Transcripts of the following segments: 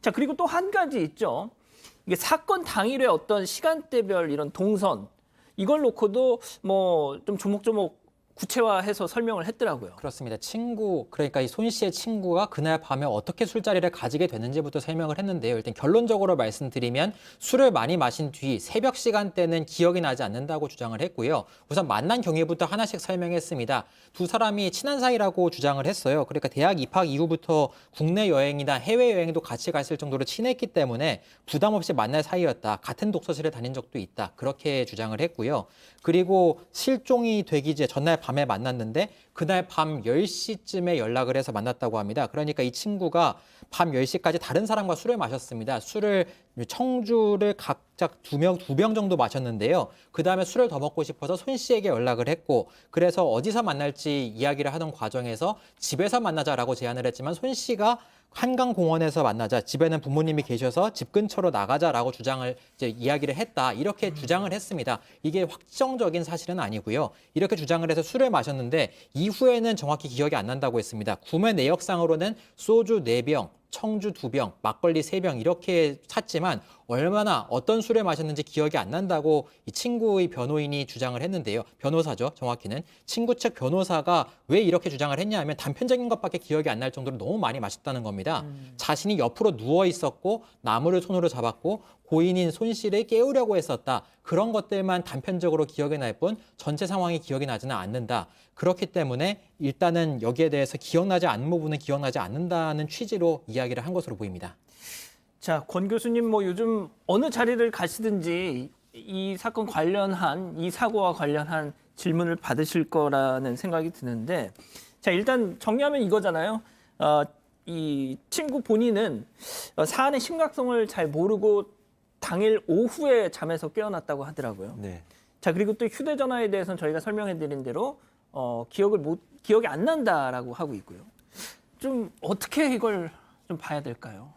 자, 그리고 또 한 가지 있죠. 이게 사건 당일의 어떤 시간대별 이런 동선 이걸 놓고도 뭐 좀 조목조목 구체화해서 설명을 했더라고요. 그렇습니다. 그러니까 이 손 씨의 친구가 그날 밤에 어떻게 술자리를 가지게 됐는지부터 설명을 했는데요. 일단 결론적으로 말씀드리면 술을 많이 마신 뒤 새벽 시간대는 기억이 나지 않는다고 주장을 했고요. 우선 만난 경위부터 하나씩 설명했습니다. 두 사람이 친한 사이라고 주장을 했어요. 그러니까 대학 입학 이후부터 국내 여행이나 해외 여행도 같이 갔을 정도로 친했기 때문에 부담 없이 만날 사이였다. 같은 독서실에 다닌 적도 있다. 그렇게 주장을 했고요. 그리고 실종이 되기 전날 밤에 만났는데 그날 밤 10시쯤에 연락을 해서 만났다고 합니다. 그러니까 이 친구가 밤 10시까지 다른 사람과 술을 마셨습니다. 청주를 각자 두 병 정도 마셨는데요. 그다음에 술을 더 먹고 싶어서 손 씨에게 연락을 했고 그래서 어디서 만날지 이야기를 하던 과정에서 집에서 만나자라고 제안을 했지만 손 씨가 한강공원에서 만나자, 집에는 부모님이 계셔서 집 근처로 나가자라고 이야기를 했다. 이렇게 주장을 했습니다. 이게 확정적인 사실은 아니고요. 이렇게 주장을 해서 술을 마셨는데 이후에는 정확히 기억이 안 난다고 했습니다. 구매 내역상으로는 소주 4병, 청주 2병, 막걸리 3병 이렇게 샀지만 얼마나 어떤 술을 마셨는지 기억이 안 난다고 이 친구의 변호인이 주장을 했는데요. 변호사죠, 정확히는. 친구 측 변호사가 왜 이렇게 주장을 했냐 하면 단편적인 것밖에 기억이 안 날 정도로 너무 많이 마셨다는 겁니다. 자신이 옆으로 누워 있었고 나무를 손으로 잡았고 고인인 손 씨를 깨우려고 했었다. 그런 것들만 단편적으로 기억이 날 뿐 전체 상황이 기억이 나지는 않는다. 그렇기 때문에 일단은 여기에 대해서 기억나지 않는 부분은 기억나지 않는다는 취지로 이야기를 한 것으로 보입니다. 자, 권 교수님 뭐 요즘 어느 자리를 가시든지 이 사건 관련한 이 사고와 관련한 질문을 받으실 거라는 생각이 드는데 자, 일단 정리하면 이거잖아요. 이 친구 본인은 사안의 심각성을 잘 모르고 당일 오후에 잠에서 깨어났다고 하더라고요. 네. 자, 그리고 또 휴대전화에 대해서는 저희가 설명해 드린 대로 기억이 안 난다라고 하고 있고요. 좀 어떻게 이걸 좀 봐야 될까요?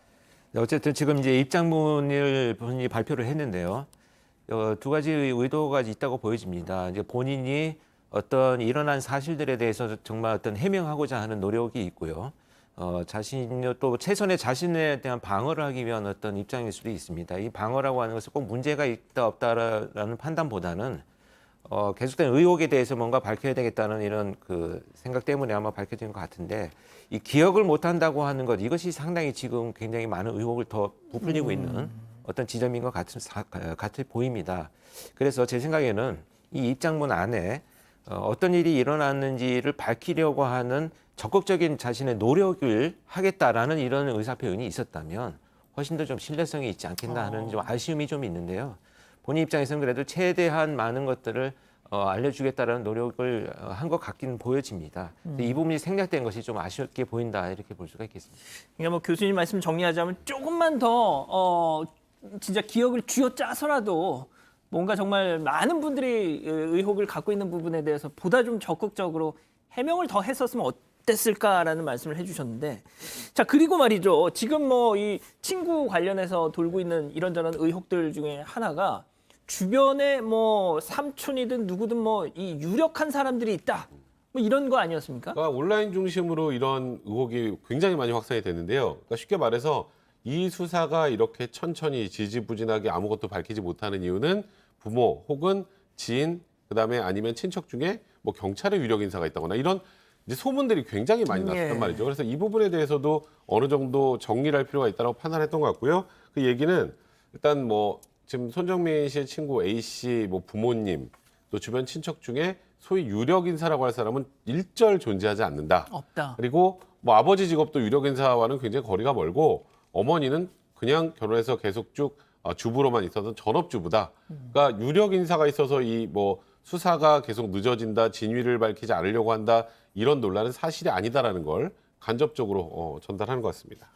어쨌든 지금 이제 입장문을 본인이 발표를 했는데요. 두 가지 의도가 있다고 보여집니다. 이제 본인이 어떤 일어난 사실들에 대해서 정말 어떤 해명하고자 하는 노력이 있고요. 자신이 또 최선의 자신에 대한 방어를 하기 위한 어떤 입장일 수도 있습니다. 이 방어라고 하는 것은 꼭 문제가 있다 없다라는 판단보다는 계속된 의혹에 대해서 뭔가 밝혀야 되겠다는 이런 그 생각 때문에 아마 밝혀진 것 같은데 이 기억을 못한다고 하는 것 이것이 상당히 지금 굉장히 많은 의혹을 더 부풀리고 있는 어떤 지점인 것 같아 보입니다. 그래서 제 생각에는 이 입장문 안에 어떤 일이 일어났는지를 밝히려고 하는 적극적인 자신의 노력을 하겠다라는 이런 의사표현이 있었다면 훨씬 더 좀 신뢰성이 있지 않겠나 하는 좀 아쉬움이 좀 있는데요. 본인 입장에서는 그래도 최대한 많은 것들을 알려주겠다라는 노력을 한 것 같기는 보여집니다. 이 부분이 생략된 것이 좀 아쉽게 보인다 이렇게 볼 수가 있겠습니다. 그러니까 뭐 교수님 말씀 정리하자면 조금만 더 진짜 기억을 쥐어짜서라도 뭔가 정말 많은 분들이 의혹을 갖고 있는 부분에 대해서 보다 좀 적극적으로 해명을 더 했었으면 어땠을까라는 말씀을 해주셨는데 자 그리고 말이죠 지금 뭐 이 친구 관련해서 돌고 있는 이런저런 의혹들 중에 하나가 주변에 뭐 삼촌이든 누구든 뭐 이 유력한 사람들이 있다 뭐 이런 거 아니었습니까? 그러니까 온라인 중심으로 이런 의혹이 굉장히 많이 확산이 됐는데요. 그러니까 쉽게 말해서 이 수사가 이렇게 천천히 지지부진하게 아무것도 밝히지 못하는 이유는 부모 혹은 지인 그다음에 아니면 친척 중에 뭐 경찰의 유력 인사가 있다거나 이런 이제 소문들이 굉장히 많이 났단 말이죠. 그래서 이 부분에 대해서도 어느 정도 정리를 할 필요가 있다고 판단했던 것 같고요. 그 얘기는 일단 뭐 지금 손정민 씨의 친구 A 씨 뭐 부모님 또 주변 친척 중에 소위 유력 인사라고 할 사람은 일절 존재하지 않는다. 없다. 그리고 뭐 아버지 직업도 유력 인사와는 굉장히 거리가 멀고 어머니는 그냥 결혼해서 계속 쭉 주부로만 있어서 전업주부다. 그러니까 유력 인사가 있어서 이 뭐 수사가 계속 늦어진다, 진위를 밝히지 않으려고 한다 이런 논란은 사실이 아니다라는 걸 간접적으로 전달하는 것 같습니다.